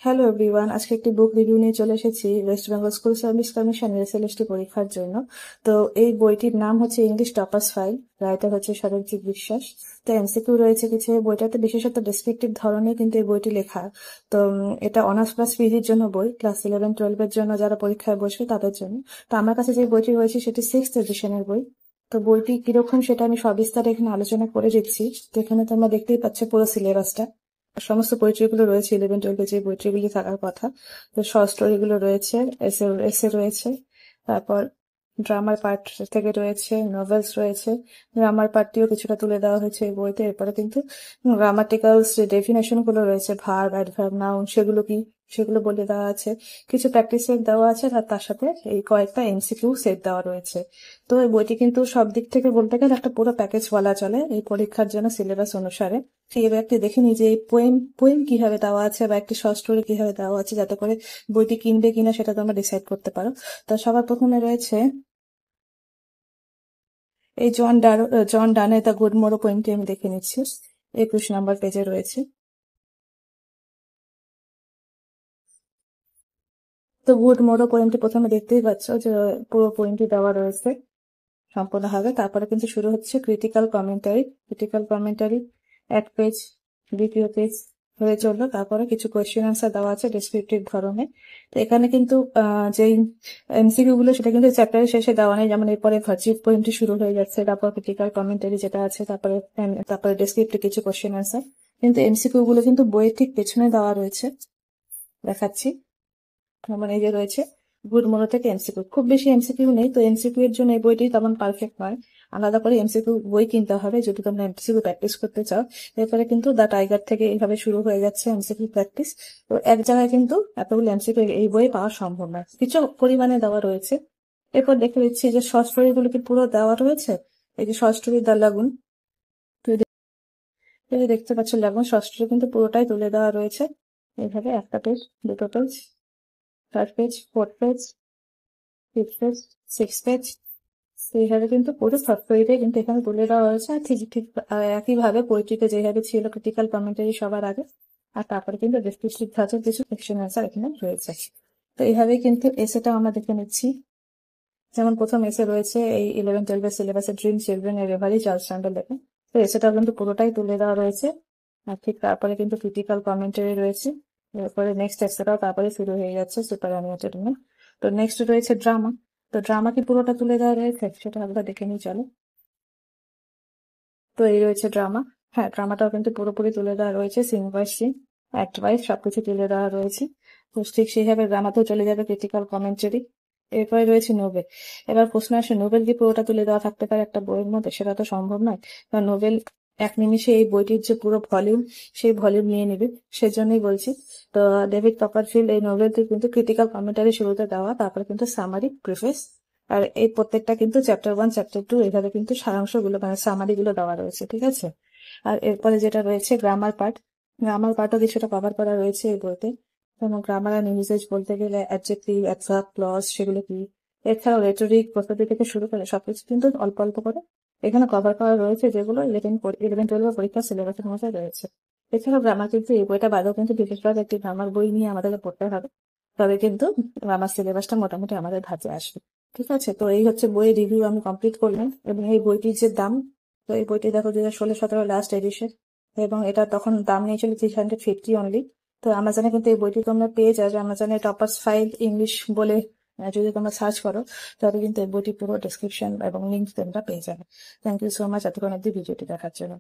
Hello everyone, আজকে একটি বুক review নিয়ে চলে এসেছি ওয়েস্ট বেঙ্গল স্কুল সার্ভিস কমিশনের এসএলএসটি পরীক্ষার জন্য। তো এই বইটির নাম হচ্ছে ইংলিশ টপার্স ফাইল, রাইটার হচ্ছে সরঞ্জিত বিশ্বাস। তো এমসিকিউ রয়েছে কিছু। বইটাতে বিশেষত ডেসক্রিপটিভ ধরনে কিন্তু এই বইটি লেখা। তো এটা অনার্স প্লাস পিজির জন্য বই, ক্লাস 11-12 জন্য যারা পরীক্ষায় বসবে তাদের জন্য। তো আমার কাছে যে বইটি রয়েছে সেটি 6th এডিশনের বই। তো বইটি কিরকম সেটা আমি সবিস্তারে এখানে আলোচনা করে দিচ্ছি। তো এখানে তোমরা দেখতেই পাচ্ছ পুরো সিলেবাসটা, সমস্ত পোয়েট্রি গুলো রয়েছে, 11-12 যে পোয়েট্রি গুলি থাকার কথা। তো শর্ট স্টোরি গুলো রয়েছে, এসে এসে রয়েছে, তারপর ড্রামার পার্ট থেকে রয়েছে, নভেলস রয়েছে। গ্রামার পার্টটিও কিছুটা তুলে দেওয়া হয়েছে এই বইতে। এরপরে কিন্তু গ্রামাটিক্যালস যে ডেফিনেশন গুলো রয়েছে, ভার্ব, অ্যাডভার্ব, নাউন, সেগুলো কি সেগুলো বলে দেওয়া আছে। কিছু প্র্যাকটিস সেট দেওয়া আছে, আর তার সাথে এই কয়েকটা এমসিকিউ সেট দেওয়া রয়েছে। তো এই বইটি কিন্তু সব দিক থেকে বলতে গেলে একটা পুরো প্যাকেজ বলা চলে এই পরীক্ষার জন্য সিলেবাস অনুসারে। এবার একটি দেখে নিই যে এই পোয়েম পোয়েম কিভাবে দেওয়া আছে বা একটি শর্ট স্টোরি কিভাবে দেওয়া আছে, যাতে করে বইটি কিনবে কিনা সেটা তোমরা ডিসাইড করতে পারো। তো সবার প্রথমে রয়েছে এই জন ডানের দ্য গুড মোরো পোয়েমটি আমি দেখে নিচ্ছি। 21 নম্বর পেজে রয়েছে। তো গুড মোরো পোয়েমটি প্রথমে দেখতেই পাচ্ছ যে পুরো পোয়েমটি দেওয়া রয়েছে সম্পূর্ণভাবে। তারপরে কিন্তু শুরু হচ্ছে ক্রিটিক্যাল কমেন্টারি। ক্রিটিক্যাল কমেন্টারি এক পেজ, দ্বিতীয় পেজ হয়ে চললো। তারপরে কিছু কোয়েশ্চেন আনসার দেওয়া আছে ডেসক্রিপটিভ ধরনের। তো এখানে কিন্তু যেই এমসিকিউ গুলো সেটা কিন্তু চ্যাপ্টারের শেষে দেওয়া নেই, যেমন এরপরে ভার্জিভ পোয়েমটি শুরু হয়ে যাচ্ছে, তারপর ক্রিটিক্যাল কমেন্টারি যেটা আছে, তারপরে ডেসক্রিপটিভ কিছু কোয়েশ্চেন আনসার। কিন্তু এমসিকিউ গুলো কিন্তু বইয়ের ঠিক পেছনে দেওয়া রয়েছে, দেখাচ্ছি। মানে এই যে রয়েছে গুড মোনো থেকে এমসিকিউ, খুব বেশি এমসিকিউ নেই। তো এমসিকিউ এর জন্য এই বইটি তেমন পারফেক্ট নয়, আলাদা করে এমসিকিউ বই কিনতে হবে যদি তোমরা এমসিকিউ প্র্যাকটিস করতে চাও। এরপরে কিন্তু দ্য টাইগার থেকে এইভাবে শুরু হয়ে যাচ্ছে এমসিকিউ প্র্যাকটিস। তো এক জায়গায় কিন্তু এতগুলো এমসিকিউ এই বইয়ে পাওয়া সম্ভব নয়, কিছু পরিমাণে দেওয়া রয়েছে। এরপর দেখে নিচ্ছি যে শর্ট স্টোরি গুলো কি পুরো দেওয়া রয়েছে। এই যে শর্ট স্টোরি দ্য লাগুন, তুমি দেখতে পাচ্ছ লাগুন শর্ট স্টোরি কিন্তু পুরোটাই তুলে দেওয়া রয়েছে এইভাবে, একটা পেজ, দুটো page, third page, fourth page, fifth page, six page. সেইভাবে কিন্তু পুরো সফটওয়্যারে কিন্তু এখানে তুলে দেওয়া হয়েছে। আর ঠিক ঠিক একইভাবে পোয়েট্রিতে যেভাবে ছিল ক্রিটিক্যাল কমেন্টারি সবার আগে, আর তারপরে কিন্তু ডেসক্রিপটিভ ধাঁচের কিছু কোয়েশ্চেন আনসার এখানে রয়েছে। তো এইভাবেই কিন্তু এসেটা আমরা দেখে নিচ্ছি। যেমন প্রথম এসে রয়েছে এই 11-12 সিলেবাসের ড্রিম চিলড্রেন এর রেভারি চার্লস চান্ডার লেখা। তো এসেটাও কিন্তু পুরোটাই তুলে দেওয়া রয়েছে। আর ঠিক তারপরে কিন্তু ক্রিটিক্যাল কমেন্টারি রয়েছে। এরপরে নেক্সট এসেটাও তারপরে শুরু হয়ে যাচ্ছে সুপার অ্যানিমেটেড নিয়ে। তো নেক্সট রয়েছে ড্রামা। তো ড্রামা কি পুরোটা তুলে দেওয়া রয়েছে সেটা আমরা দেখে নিই, চলো। তো এই রয়েছে ড্রামা। হ্যাঁ, ড্রামাটাও কিন্তু পুরোপুরি তুলে দেওয়া রয়েছে, scene by scene, act wise সবকিছু তুলে দেওয়া রয়েছে। তো ঠিক সেইভাবে ড্রামাতেও চলে যাবে ক্রিটিক্যাল কমেন্টারি। এরপরে রয়েছে নোবেল। এবার প্রশ্ন আসে, নোবেল কি পুরোটা তুলে দেওয়া থাকতে পারে একটা বইয়ের মধ্যে? সেটা তো সম্ভব নয়, কারণ নোবেল এক নিমিষে এই বইটির যে পুরো ভলিউম সেই ভলিউম নিয়ে নেবে, সেজন্যই বলছি। তো ডেভিড কপারফিল্ড এই নোবেলটি কিন্তু ক্রিটিক্যাল কমেন্টারি শুরুতে দেওয়া, তারপরে কিন্তু সামারি, প্রিফেস, আর এই প্রত্যেকটা কিন্তু চ্যাপ্টার 1, চ্যাপ্টার 2 এইভাবে কিন্তু সারাংশগুলো মানে সামারি গুলো দেওয়া রয়েছে, ঠিক আছে। আর এরপরে যেটা রয়েছে গ্রামার পার্ট, গ্রামার পার্টও কিছুটা কভার করা রয়েছে এই বইতে। যেমন গ্রামার অ্যান্ড ইউজেজ বলতে গেলে অ্যাডজেক্টিভ, অ্যাডভার্ব, ক্লজ সেগুলো কি, এছাড়াও রেটরিক, প্রস্তুতি থেকে শুরু করে সবকিছু কিন্তু অল্প অল্প করে এখানে কভার করা রয়েছে, যেগুলো 11-12 পরীক্ষার সিলেবাসের মধ্যে রয়েছে। এছাড়াও গ্রামার কিন্তু এই বইটা বাদেও কিন্তু বিশেষভাবে একটি গ্রামার বই নিয়ে আমাদেরকে পড়তে হবে, তবে কিন্তু গ্রামার সিলেবাসটা মোটামুটি আমাদের ধাঁচে আসবে। ঠিক আছে, তো এই হচ্ছে বইয়ের রিভিউ আমি কমপ্লিট করলাম। এবং এই বইটির যে দাম, তো এই বইটি দেখো 2016-17 লাস্ট এডিশন, এবং এটা তখন দাম নিয়েছিল 350 অনলি। তো আমাজনে কিন্তু এই বইটি তোমরা পেয়ে যাবে, আমাজনে টপার্স ফাইল ইংলিশ বলে যদি তোমরা সার্চ করো, তবে কিন্তু এই বইটি পুরো ডেসক্রিপশন এবং লিঙ্ক তোমরা পেয়ে যাবে। থ্যাংক ইউ সো মাচ এতক্ষণ অব্দি ভিডিওটি দেখার জন্য।